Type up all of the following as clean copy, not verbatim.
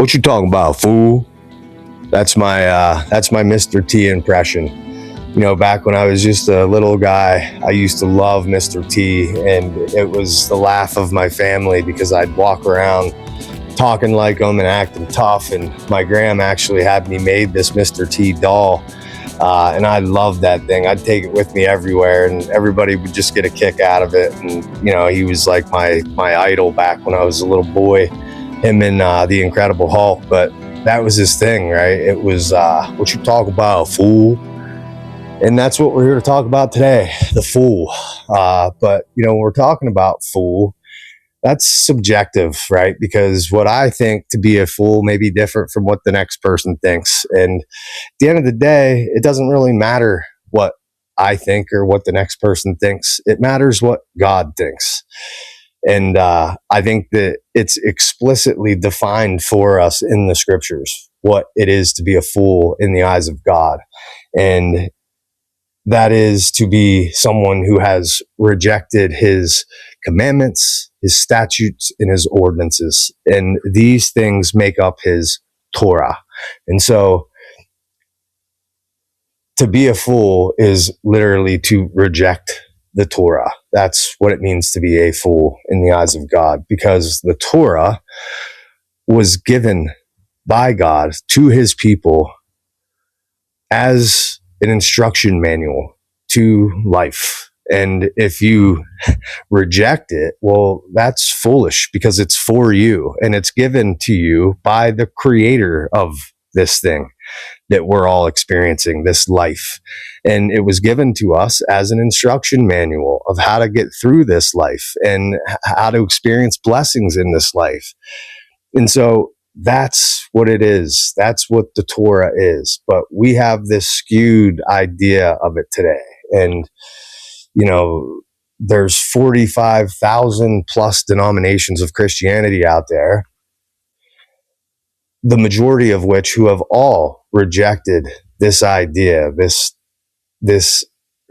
What you talking about, fool? That's my Mr. T impression. You know, back when I was just a little guy, I used to love Mr. T, and it was the laugh of my family because I'd walk around talking like him and acting tough. And my gram actually had me made this Mr. T doll, and I loved that thing. I'd take it with me everywhere, and everybody would just get a kick out of it. And you know, he was like my idol back when I was a little boy. Him and the Incredible Hulk, but that was his thing, right? It was what you talk about, fool. And that's what we're here to talk about today, the fool. But, you know, when we're talking about fool, that's subjective, right? Because what I think to be a fool may be different from what the next person thinks. And at the end of the day, it doesn't really matter what I think or what the next person thinks. It matters what God thinks. And I think that it's explicitly defined for us in the scriptures what it is to be a fool in the eyes of God. And that is to be someone who has rejected his commandments, his statutes, and his ordinances. And these things make up his Torah. And so to be a fool is literally to reject the Torah. That's what it means to be a fool in the eyes of God, because the Torah was given by God to his people as an instruction manual to life. And if you reject it, well, that's foolish because it's for you and it's given to you by the creator of this thing that we're all experiencing, this life. And it was given to us as an instruction manual of how to get through this life and how to experience blessings in this life. And so that's what it is. That's what the Torah is. But we have this skewed idea of it today. And, you know, there's 45,000 plus denominations of Christianity out there, the majority of which who have all rejected this idea, this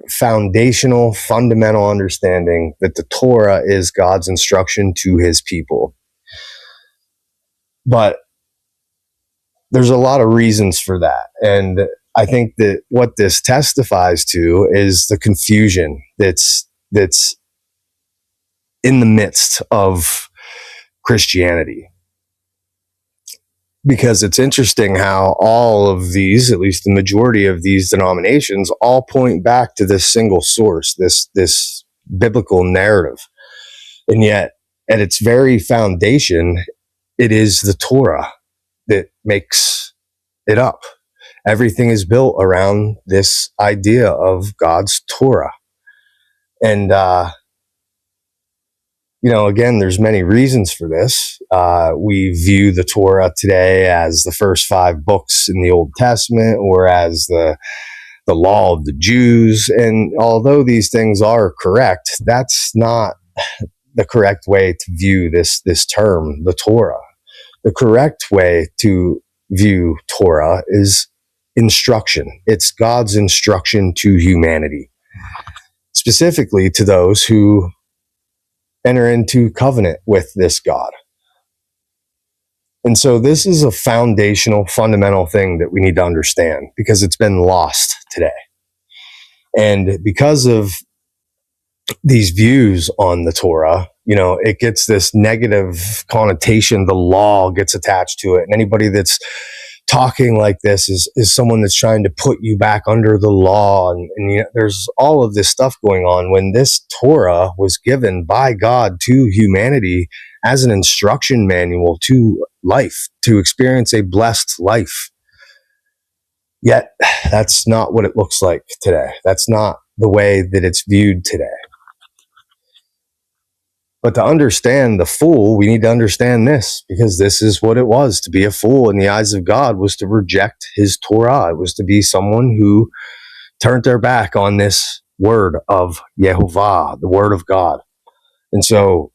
foundational, fundamental understanding that the Torah is God's instruction to his people. But there's a lot of reasons for that. And I think that what this testifies to is the confusion that's in the midst of Christianity. Because it's interesting how all of these, at least the majority of these denominations, all point back to this single source, this biblical narrative. And yet, at its very foundation, it is the Torah that makes it up. Everything is built around this idea of God's Torah. And, you know, again, there's many reasons for this. We view the Torah today as the first 5 books in the Old Testament, or as the law of the Jews. And although these things are correct, that's not the correct way to view this term, the Torah. The correct way to view Torah is instruction. It's God's instruction to humanity, specifically to those who enter into covenant with this God. And so this is a foundational, fundamental thing that we need to understand because it's been lost today. And because of these views on the Torah, you know, it gets this negative connotation. The law gets attached to it. And anybody that's talking like this is someone that's trying to put you back under the law. And you know, there's all of this stuff going on when this Torah was given by God to humanity as an instruction manual to life, to experience a blessed life. Yet, that's not what it looks like today. That's not the way that it's viewed today. But to understand the fool, we need to understand this, because this is what it was. To be a fool in the eyes of God was to reject his Torah. It was to be someone who turned their back on this word of Yehovah, the word of God. And so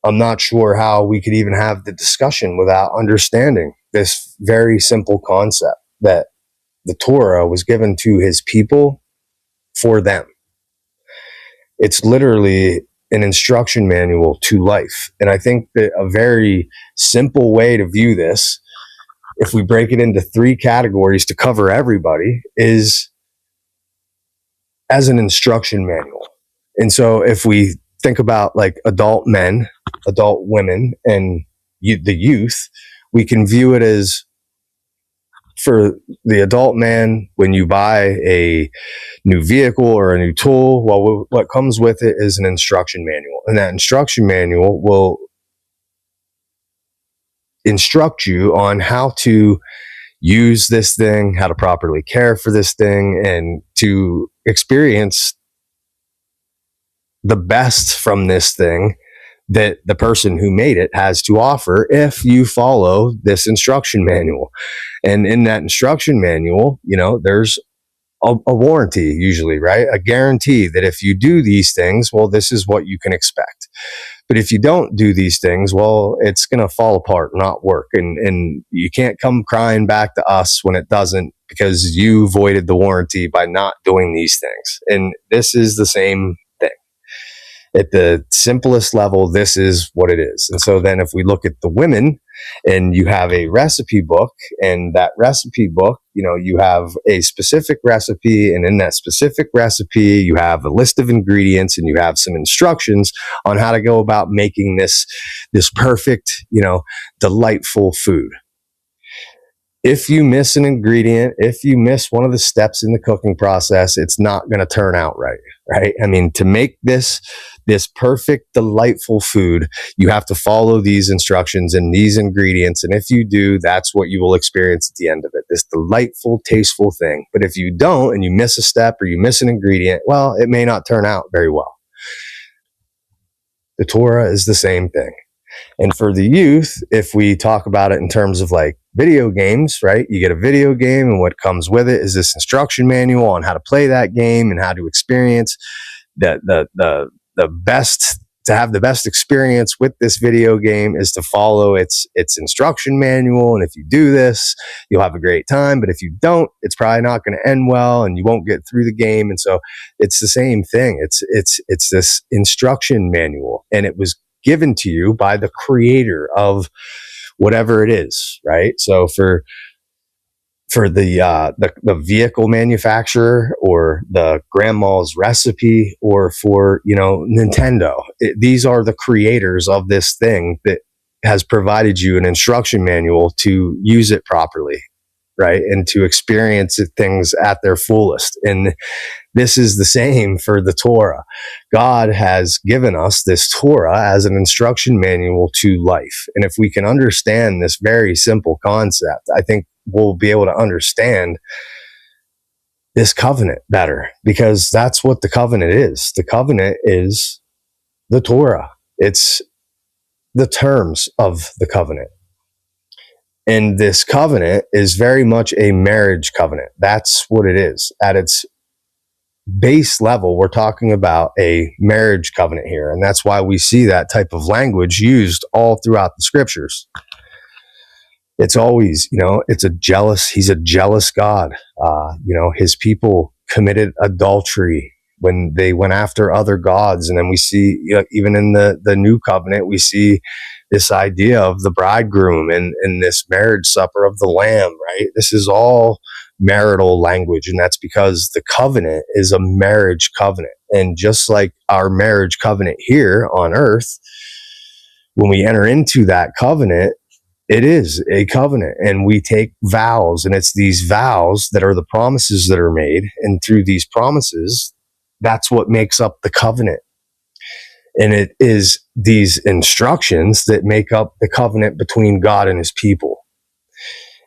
I'm not sure how we could even have the discussion without understanding this very simple concept that the Torah was given to his people for them. It's literally an instruction manual to life. And I think that a very simple way to view this, if we break it into 3 categories to cover everybody, is as an instruction manual. And so if we think about like adult men, adult women, and the youth, we can view it as, for the adult man, when you buy a new vehicle or a new tool, well, what comes with it is an instruction manual. And that instruction manual will instruct you on how to use this thing, how to properly care for this thing, and to experience the best from this thing that the person who made it has to offer if you follow this instruction manual. And in that instruction manual, there's a warranty usually, right? A guarantee that if you do these things, well, this is what you can expect. But if you don't do these things, well, it's going to fall apart, not work. And you can't come crying back to us when it doesn't, because you voided the warranty by not doing these things. And this is the same thing. At the simplest level, this is what it is. And so then if we look at the women, and you have a recipe book, and that recipe book, you have a specific recipe, and in that specific recipe, you have a list of ingredients, and you have some instructions on how to go about making this perfect, delightful food. If you miss an ingredient, if you miss one of the steps in the cooking process, it's not going to turn out right? I mean, to make this perfect, delightful food, you have to follow these instructions and these ingredients. And if you do, that's what you will experience at the end of it, this delightful, tasteful thing. But if you don't, and you miss a step or you miss an ingredient, well, it may not turn out very well. The Torah is the same thing. And for the youth, if we talk about it in terms of like video games, right? You get a video game, and what comes with it is this instruction manual on how to play that game and how to experience the best, to have the best experience with this video game is to follow its instruction manual. And if you do this, you'll have a great time. But if you don't, it's probably not going to end well, and you won't get through the game. And so it's the same thing. It's this instruction manual, and it was given to you by the creator of whatever it is, right? So for the vehicle manufacturer, or the grandma's recipe, or for Nintendo, these are the creators of this thing that has provided you an instruction manual to use it properly, right? And to experience things at their fullest. And this is the same for the Torah. God has given us this Torah as an instruction manual to life. And if we can understand this very simple concept, I think we'll be able to understand this covenant better, because that's what the covenant is. The covenant is the Torah. It's the terms of the covenant. And this covenant is very much a marriage covenant. That's what it is. At its base level, we're talking about a marriage covenant here. And that's why we see that type of language used all throughout the scriptures. It's always, he's a jealous God. His people committed adultery when they went after other gods. And then we see, even in the new covenant, we see this idea of the bridegroom and this marriage supper of the Lamb, right? This is all marital language, and that's because the covenant is a marriage covenant. And just like our marriage covenant here on earth, when we enter into that covenant, it is a covenant, and we take vows, and it's these vows that are the promises that are made. And through these promises, that's what makes up the covenant. And it is these instructions that make up the covenant between God and his people.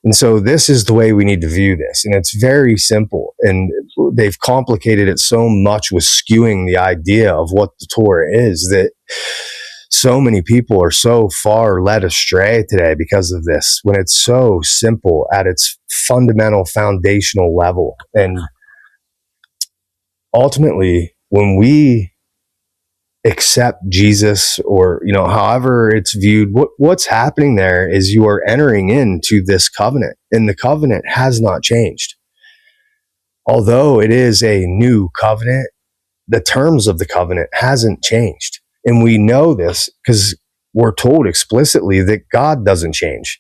And so this is the way we need to view this. And it's very simple. And they've complicated it so much with skewing the idea of what the Torah is, that so many people are so far led astray today because of this, when it's so simple at its fundamental, foundational level. And ultimately, when we accept Jesus, or however it's viewed, what's happening there is you are entering into this covenant, and the covenant has not changed. Although it is a new covenant, the terms of the covenant hasn't changed. And we know this because we're told explicitly that God doesn't change.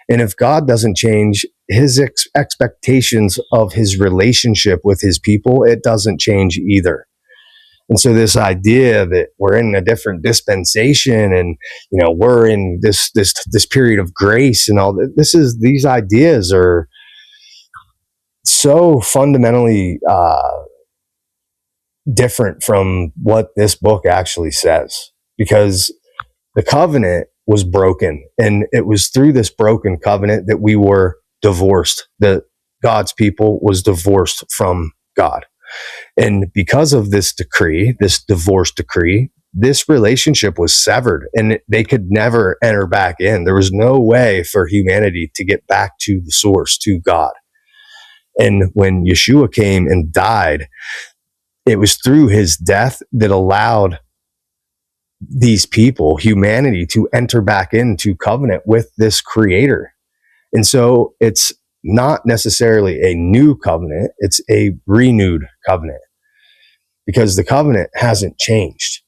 And if God doesn't change, his expectations of his relationship with his people, it doesn't change either. And so this idea that we're in a different dispensation and, we're in this period of grace and all that, these ideas are so fundamentally different from what this book actually says, because the covenant was broken, and it was through this broken covenant that we were divorced, that God's people was divorced from God. And because of this decree, this divorce decree, this relationship was severed and they could never enter back in. There was no way for humanity to get back to the source, to God. And when Yeshua came and died, it was through his death that allowed these people, humanity, to enter back into covenant with this creator. And so it's not necessarily a new covenant, it's a renewed covenant, because the covenant hasn't changed.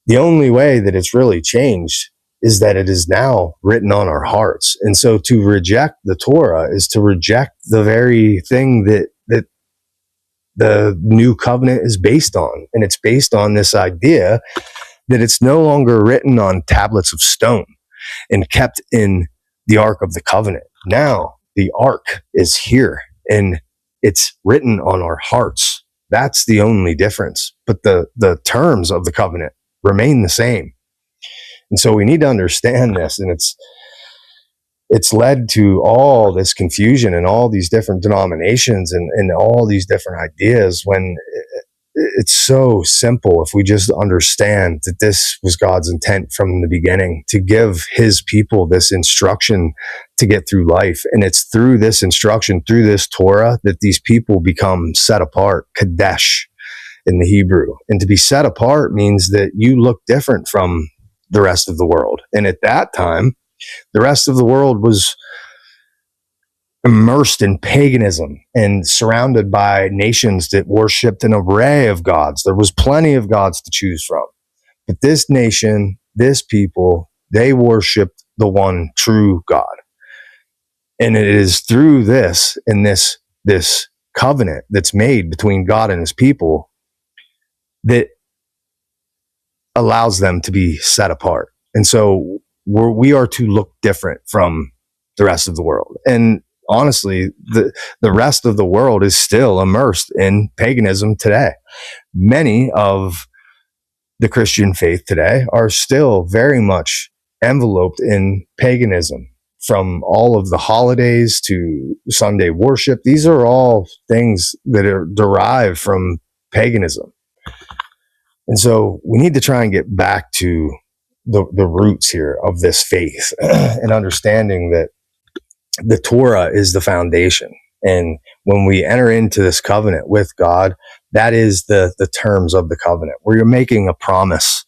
The only way that it's really changed is that it is now written on our hearts. And so to reject the Torah is to reject the very thing that the new covenant is based on. And it's based on this idea that it's no longer written on tablets of stone and kept in the Ark of the Covenant. Now the Ark is here and it's written on our hearts. That's the only difference. But the terms of the covenant remain the same. And so we need to understand this. And it's led to all this confusion and all these different denominations and all these different ideas, when it's so simple if we just understand that this was God's intent from the beginning, to give his people this instruction to get through life. And it's through this instruction, through this Torah, that these people become set apart, Kadesh in the Hebrew. And to be set apart means that you look different from the rest of the world. And at that time, the rest of the world was immersed in paganism and surrounded by nations that worshipped an array of gods. There was plenty of gods to choose from. But this nation, this people, they worshipped the one true God. And it is through this and this covenant that's made between God and his people that allows them to be set apart. And so we are to look different from the rest of the world. And honestly, the rest of the world is still immersed in paganism today. Many of the Christian faith today are still very much enveloped in paganism, from all of the holidays to Sunday worship. These are all things that are derived from paganism. And so we need to try and get back to the roots here of this faith and understanding that the Torah is the foundation. And when we enter into this covenant with God, that is the terms of the covenant, where you're making a promise.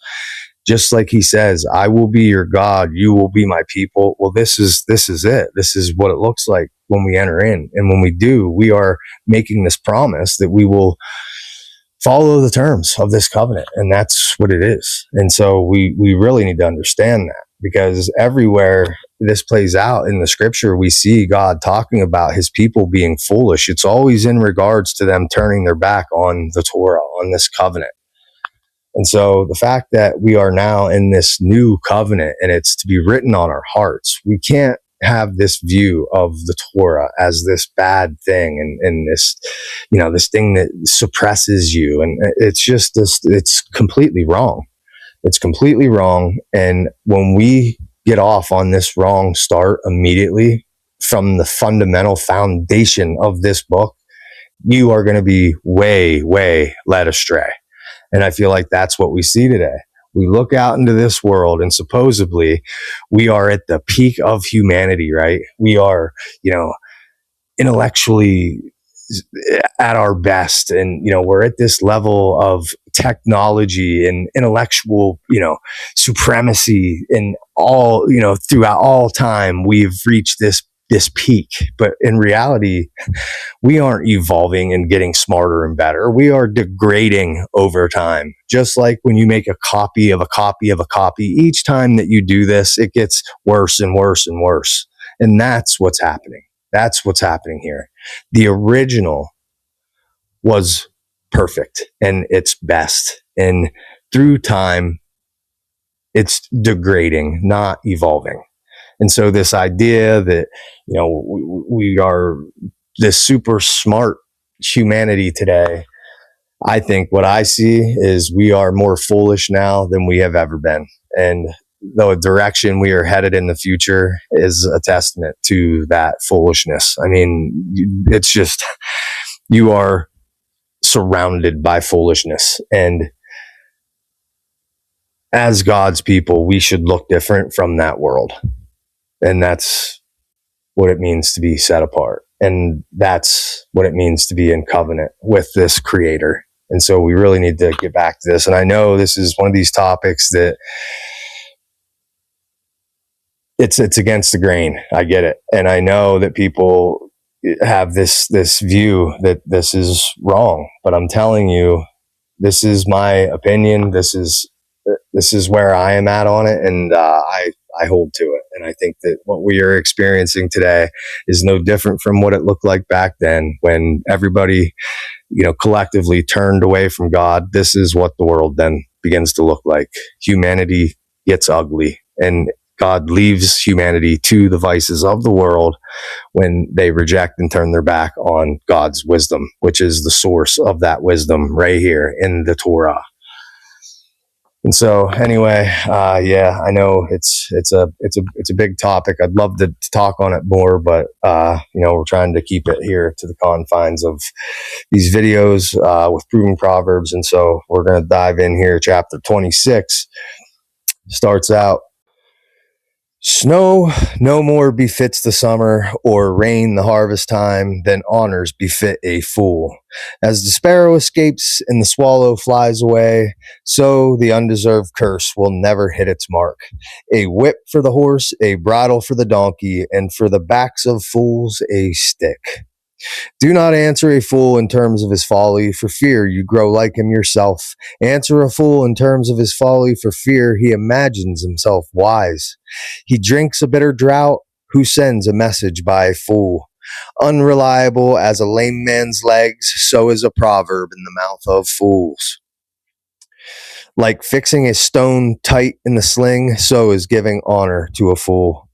Just like he says, I will be your God, you will be my people. Well, this is it. This is what it looks like when we enter in. And when we do, we are making this promise that we will follow the terms of this covenant. And that's what it is. And so we really need to understand that, because everywhere this plays out in the scripture, we see God talking about his people being foolish. It's always in regards to them turning their back on the Torah, on this covenant. And so the fact that we are now in this new covenant and it's to be written on our hearts, we can't have this view of the Torah as this bad thing and this, this thing that suppresses you. And it's just it's completely wrong. It's completely wrong. And when we get off on this wrong start immediately from the fundamental foundation of this book, you are going to be way, way led astray. And I feel like that's what we see today. We look out into this world and supposedly we are at the peak of humanity, right? We are, intellectually at our best. And, we're at this level of technology and intellectual, supremacy, and all, throughout all time, we've reached this this peak. But in reality, we aren't evolving and getting smarter and better. We are degrading over time. Just like when you make a copy of a copy of a copy, each time that you do this, it gets worse and worse and worse. And that's what's happening. That's what's happening here. The original was perfect and its best. And through time, it's degrading, not evolving. And so this idea that, we are this super smart humanity today, I think what I see is we are more foolish now than we have ever been. And the direction we are headed in the future is a testament to that foolishness. I mean, it's just, you are surrounded by foolishness. And as God's people, we should look different from that world. And that's what it means to be set apart. And that's what it means to be in covenant with this creator. And so we really need to get back to this. And I know this is one of these topics that it's against the grain. I get it. And I know that people have this view that this is wrong, but I'm telling you, this is my opinion. This is where I am at on it. And I hold to it. And I think that what we are experiencing today is no different from what it looked like back then when everybody, collectively turned away from God. This is what the world then begins to look like. Humanity gets ugly, and God leaves humanity to the vices of the world when they reject and turn their back on God's wisdom, which is the source of that wisdom right here in the Torah. And so, anyway, I know it's a big topic. I'd love to talk on it more, but we're trying to keep it here to the confines of these videos with Proving Proverbs. And so, we're going to dive in here. Chapter 26 starts out. Snow no more befits the summer, or rain the harvest time, than honors befit a fool. As the sparrow escapes and the swallow flies away, so the undeserved curse will never hit its mark. A whip for the horse, a bridle for the donkey, and for the backs of fools a stick. Do not answer a fool in terms of his folly, for fear you grow like him yourself. Answer a fool in terms of his folly, for fear he imagines himself wise. He drinks a bitter draught who sends a message by a fool. Unreliable as a lame man's legs, so is a proverb in the mouth of fools. Like fixing a stone tight in the sling, so is giving honor to a fool.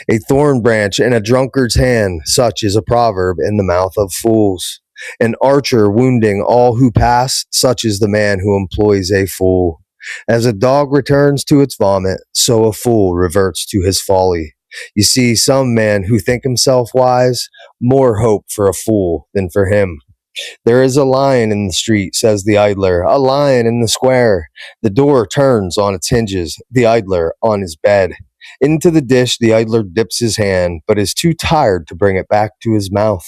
A thorn branch in a drunkard's hand, such is a proverb in the mouth of fools. An archer wounding all who pass, such is the man who employs a fool. As a dog returns to its vomit, so a fool reverts to his folly. You see, some man who think himself wise, more hope for a fool than for him. There is a lion in the street, says the idler, a lion in the square. The door turns on its hinges, the idler on his bed. Into the dish the idler dips his hand, but is too tired to bring it back to his mouth.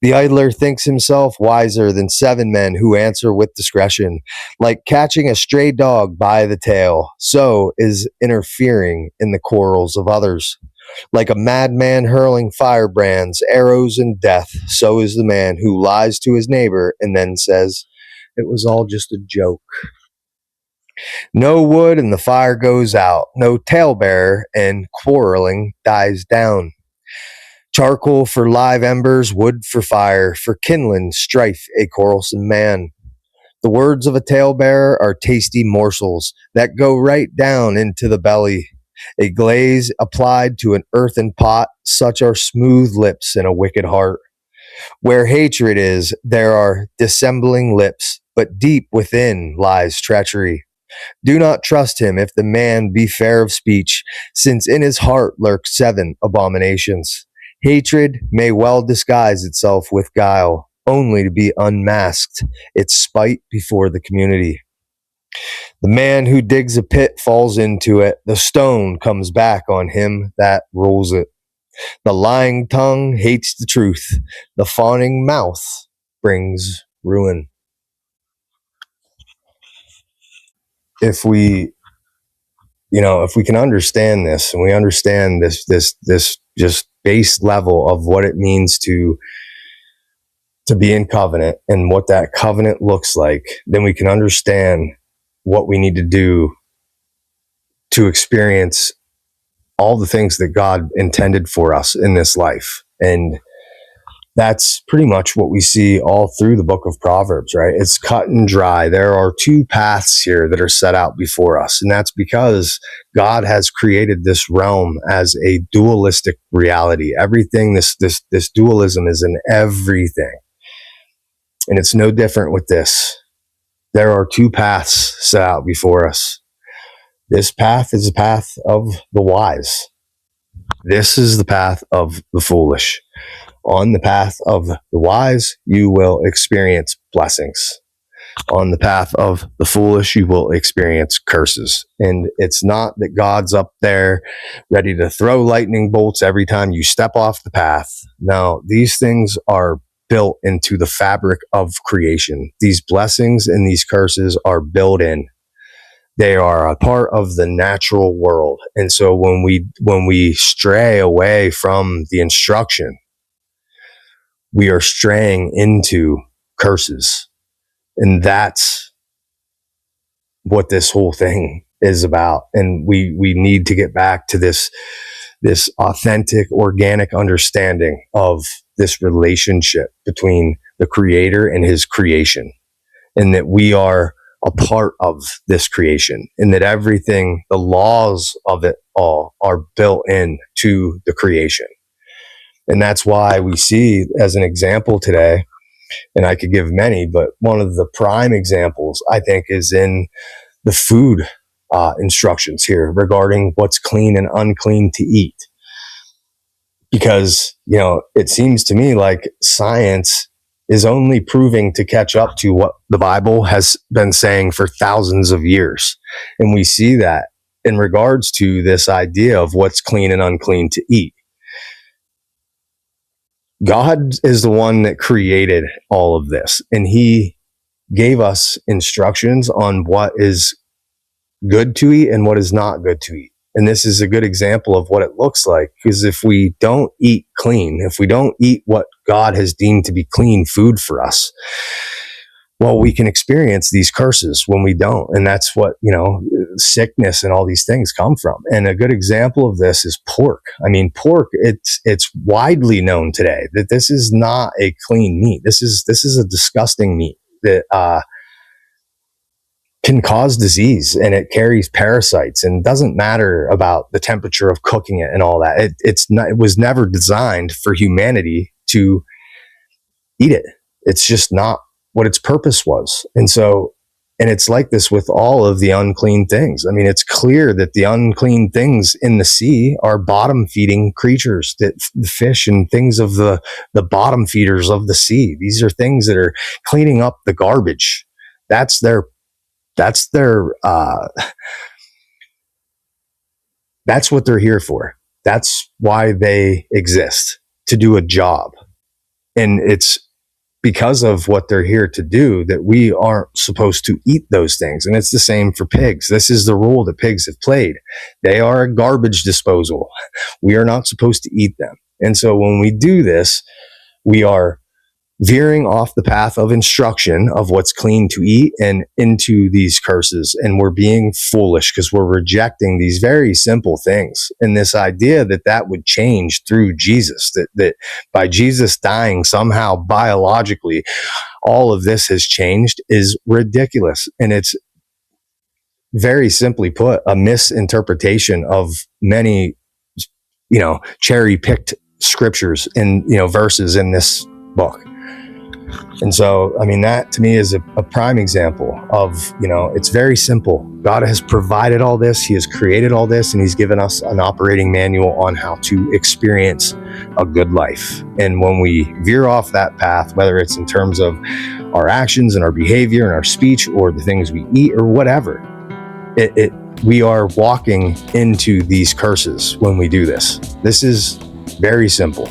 The idler thinks himself wiser than 7 men who answer with discretion. Like catching a stray dog by the tail, so is interfering in the quarrels of others. Like a madman hurling firebrands, arrows, and death, so is the man who lies to his neighbor and then says, "It was all just a joke." No wood and the fire goes out. No talebearer and quarreling dies down. Charcoal for live embers, wood for fire, for kindling strife a quarrelsome man. The words of a talebearer are tasty morsels that go right down into the belly. A glaze applied to an earthen pot, such are smooth lips in a wicked heart. Where hatred is, there are dissembling lips, but deep within lies treachery. Do not trust him if the man be fair of speech, since in his heart lurk 7 abominations. Hatred may well disguise itself with guile, only to be unmasked, its spite before the community. The man who digs a pit falls into it. The stone comes back on him that rolls it. The lying tongue hates the truth. The fawning mouth brings ruin. If we if we can understand this, and we understand this just base level of what it means to be in covenant and what that covenant looks like, then we can understand what we need to do to experience all the things that God intended for us in this life. And that's pretty much what we see all through the book of Proverbs, right? It's cut and dry. There are two paths here that are set out before us. And that's because God has created this realm as a dualistic reality. Everything, this dualism is in everything. And it's no different with this. There are two paths set out before us. This path is the path of the wise. This is the path of the foolish. On the path of the wise, you will experience blessings. On the path of the foolish, you will experience curses. And it's not that God's up there ready to throw lightning bolts every time you step off the path. No, these things are built into the fabric of creation. These blessings and these curses are built in. They are a part of the natural world. And so when we stray away from the instruction, we are straying into curses. And that's what this whole thing is about. And we need to get back to this authentic, organic understanding of this relationship between the Creator and His creation, and that we are a part of this creation, and that everything, the laws of it all, are built in to the creation. And that's why we see, as an example today, and I could give many, but one of the prime examples, I think, is in the food instructions here regarding what's clean and unclean to eat. Because, it seems to me like science is only proving to catch up to what the Bible has been saying for thousands of years. And we see that in regards to this idea of what's clean and unclean to eat. God is the one that created all of this, and He gave us instructions on what is good to eat and what is not good to eat. And this is a good example of what it looks like, because if we don't eat clean, if we don't eat what God has deemed to be clean food for us, well, we can experience these curses when we don't. And that's what, sickness and all these things come from. And a good example of this is pork. I mean, pork, it's widely known today that this is not a clean meat. This is a disgusting meat that can cause disease, and it carries parasites, and doesn't matter about the temperature of cooking it and all that. It was never designed for humanity to eat it. It's just not what its purpose was. And it's like this with all of the unclean things. I mean, it's clear that the unclean things in the sea are bottom feeding creatures, that the fish and things of the bottom feeders of the sea. These are things that are cleaning up the garbage. That's their that's what they're here for. That's why they exist, to do a job. And it's because of what they're here to do that we aren't supposed to eat those things. And it's the same for pigs. This is the role that pigs have played. They are a garbage disposal. We are not supposed to eat them. And so when we do this, we are veering off the path of instruction of what's clean to eat and into these curses. And we're being foolish because we're rejecting these very simple things. And this idea that would change through Jesus, that by Jesus dying somehow biologically, all of this has changed, is ridiculous. And it's, very simply put, a misinterpretation of many, cherry picked scriptures and, verses in this book. And so, I mean, that to me is a prime example of, it's very simple. God has provided all this. He has created all this, and He's given us an operating manual on how to experience a good life. And when we veer off that path, whether it's in terms of our actions and our behavior and our speech, or the things we eat or whatever, we are walking into these curses when we do this. This is very simple.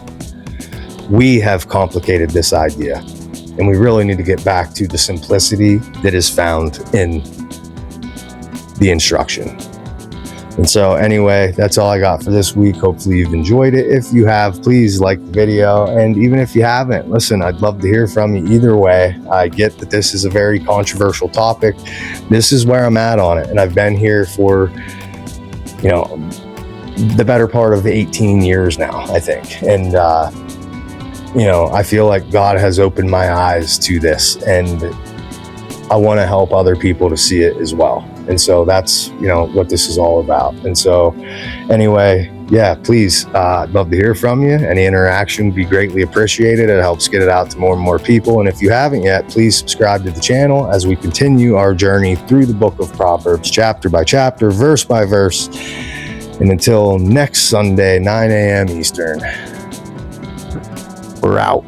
We have complicated this idea. And we really need to get back to the simplicity that is found in the instruction. And so anyway, that's all I got for this week. Hopefully you've enjoyed it. If you have, please like the video. And even if you haven't, listen, I'd love to hear from you either way. I get that this is a very controversial topic. This is where I'm at on it. And I've been here for, the better part of 18 years now, I think. And, I feel like God has opened my eyes to this, and I want to help other people to see it as well. And so that's, what this is all about. And so anyway, yeah, please, I'd love to hear from you. Any interaction would be greatly appreciated. It helps get it out to more and more people. And if you haven't yet, please subscribe to the channel as we continue our journey through the book of Proverbs, chapter by chapter, verse by verse. And until next Sunday, 9 a.m. Eastern, we're out.